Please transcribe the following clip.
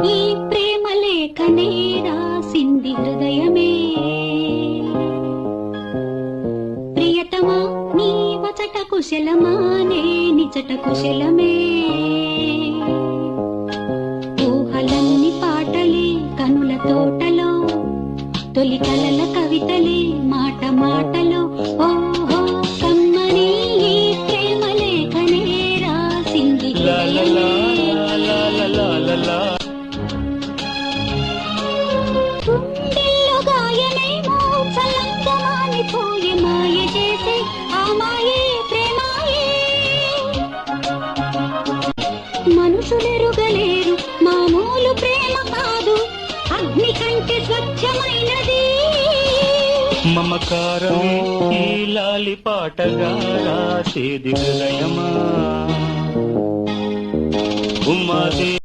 ఈ ప్రేమ లేఖనే రాసింది హృదయమే. ప్రియతమా నీ వచట కుశలమా నే నిజట కుశలమే. ఊహలన్ని పాటలే కనుల తోటలో, తొలి కలల కవితలే మాట మాటలో. ఓహో కమ్మని ఈ ప్రేమ లేఖనే రాసింది హృదయమే. గుండెల్లో గాయమేమో చల్లంగా మానిపోయే, మాయ చేసే ఆ మాయే ప్రేమాయే. మనుషులెరుగలేరు మామూలు ప్రేమ కాదు, అగ్ని కంటే స్వచ్ఛమైనది. మమకారమే ఈ లాలి పాటగా రాసేది హృదయమా. ఉమ్మాదే